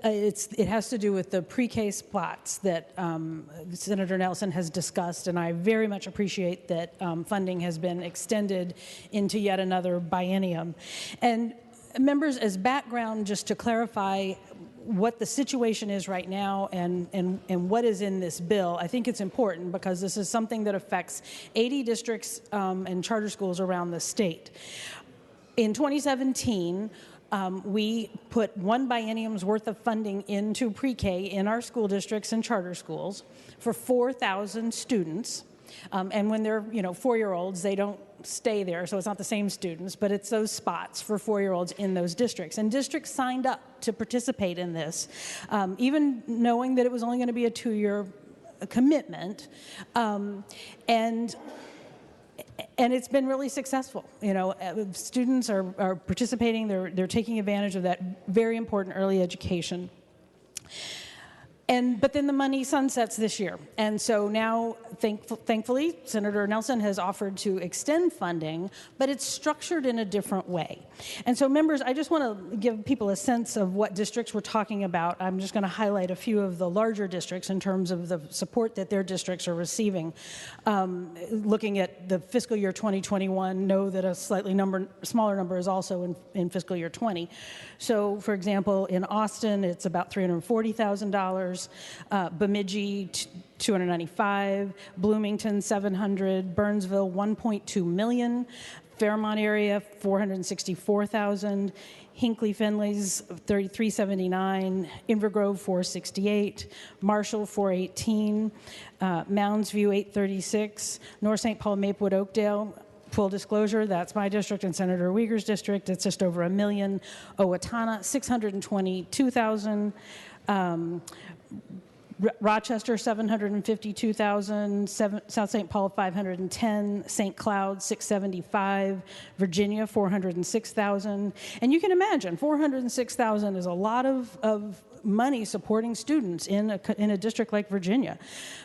It has to do with the pre-K spots that Senator Nelson has discussed, and I very much appreciate that funding has been extended into yet another biennium. And members, as background, just to clarify what the situation is right now and what is in this bill, I think it's important because this is something that affects 80 districts and charter schools around the state. In 2017, we put one biennium's worth of funding into pre-K in our school districts and charter schools for 4,000 students. And when they're, 4-year-olds, they don't stay there, so it's not the same students, but it's those spots for 4-year-olds in those districts. And districts signed up to participate in this, even knowing that it was only going to be a 2-year commitment. And it's been really successful. Students are participating. They're taking advantage of that very important early education. But then the money sunsets this year. And so now, thankfully, Senator Nelson has offered to extend funding, but it's structured in a different way. And so, members, I just want to give people a sense of what districts we're talking about. I'm just going to highlight a few of the larger districts in terms of the support that their districts are receiving. Looking at the fiscal year 2021, know that a slightly smaller number is also in fiscal year 20. So, for example, in Austin, it's about $340,000. Bemidji, $295,000, Bloomington, $700,000, Burnsville, $1.2 million, Fairmont area, $464,000, Hinckley Findlay's $379,000, Invergrove, $468,000, Marshall, $418,000, Mounds View, $836,000, North St. Paul, Maplewood, Oakdale. Full disclosure, that's my district and Senator Uyghur's district. It's just over $1 million. Owatonna, $622,000. Rochester, $752,000, South St. Paul, $510,000, St. Cloud, $675,000, Virginia, $406,000. And you can imagine, $406,000 is a lot of money supporting students in a district like Virginia.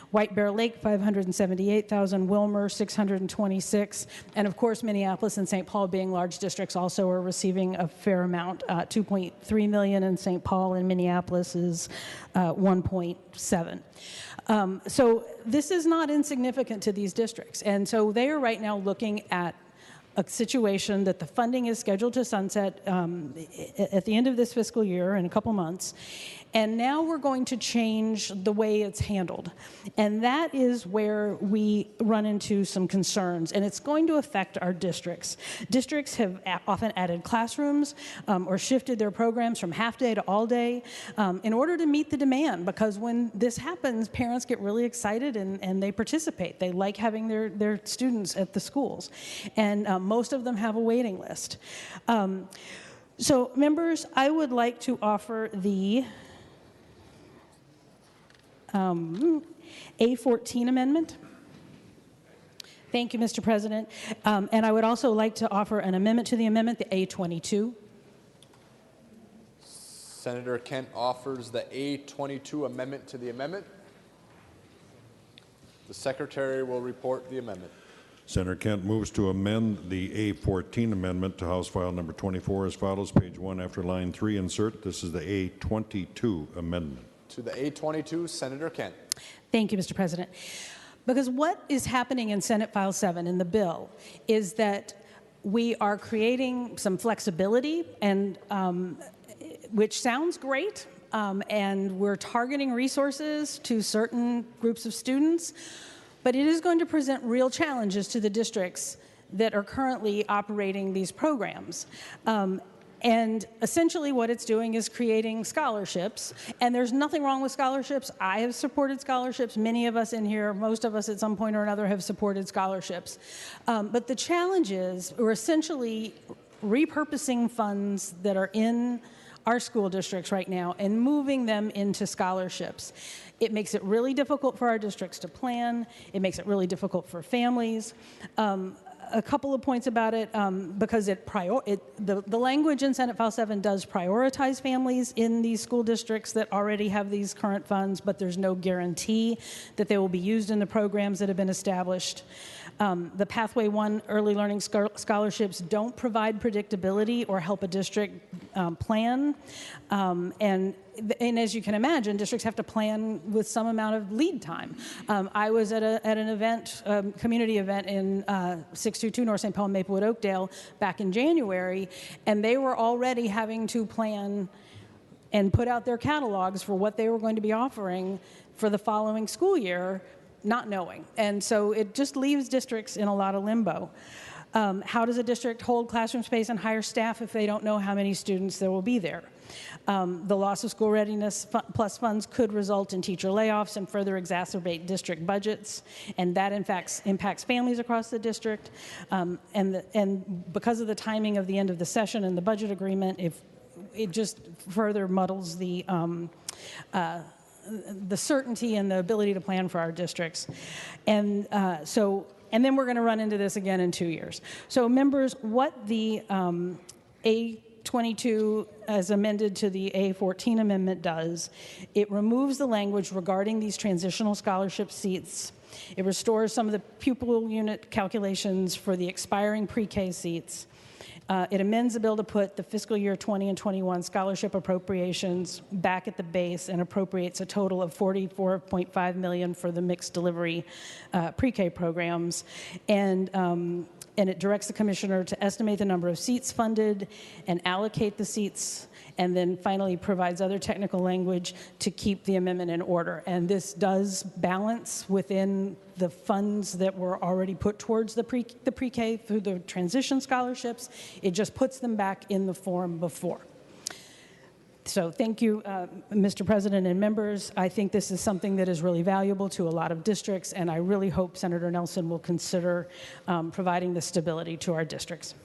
White Bear Lake, $578,000, Wilmer, $626,000, and of course Minneapolis and St. Paul, being large districts, also are receiving a fair amount. $2.3 million in St. Paul, and Minneapolis is $1.7. So this is not insignificant to these districts, and so they are right now looking at a situation that the funding is scheduled to sunset at the end of this fiscal year in a couple months. And now we're going to change the way it's handled. And that is where we run into some concerns. And it's going to affect our districts. Districts have often added classrooms or shifted their programs from half day to all day in order to meet the demand. Because when this happens, parents get really excited and they participate. They like having their students at the schools. And most of them have a waiting list. So members, I would like to offer the A14 amendment. Thank you, Mr. President. And I would also like to offer an amendment to the amendment, the A22. Senator Kent offers the A22 amendment to the amendment. The Secretary will report the amendment. Senator Kent moves to amend the A14 amendment to House File number 24 as follows. Page 1 after line 3 insert. This is the A22 amendment. To the A22, Senator Kent. Thank you, Mr. President. Because what is happening in Senate File 7 in the bill is that we are creating some flexibility, and which sounds great, and we're targeting resources to certain groups of students, but it is going to present real challenges to the districts that are currently operating these programs. And essentially what it's doing is creating scholarships, and there's nothing wrong with scholarships. I have supported scholarships. Many of us in here, most of us at some point or another, have supported scholarships. But the challenge is we're essentially repurposing funds that are in our school districts right now and moving them into scholarships. It makes it really difficult for our districts to plan. It makes it really difficult for families. A couple of points about it, because the language in Senate File 7 does prioritize families in these school districts that already have these current funds, but there's no guarantee that they will be used in the programs that have been established. The Pathway 1 early learning scholarships don't provide predictability or help a district plan. And as you can imagine, districts have to plan with some amount of lead time. I was at an event, community event in 622 North St. Paul, Maplewood, Oakdale back in January, and they were already having to plan and put out their catalogs for what they were going to be offering for the following school year, not knowing. And so it just leaves districts in a lot of limbo. How does a district hold classroom space and hire staff if they don't know how many students there will be there? The loss of school readiness plus funds could result in teacher layoffs and further exacerbate district budgets, and that in fact impacts families across the district. And because of the timing of the end of the session and the budget agreement, if it just further muddles the certainty and the ability to plan for our districts. And and then we're going to run into this again in 2 years. So members, what the A22 as amended to the A14 amendment does, it removes the language regarding these transitional scholarship seats. It restores some of the pupil unit calculations for the expiring pre-K seats. It amends the bill to put the fiscal year 20 and 21 scholarship appropriations back at the base and appropriates a total of $44.5 million for the mixed delivery pre-K programs. And it directs the commissioner to estimate the number of seats funded and allocate the seats, and then finally provides other technical language to keep the amendment in order. And this does balance within the funds that were already put towards the pre-K through the transition scholarships. It just puts them back in the form before. So thank you, Mr. President and members. I think this is something that is really valuable to a lot of districts, and I really hope Senator Nelson will consider providing the stability to our districts.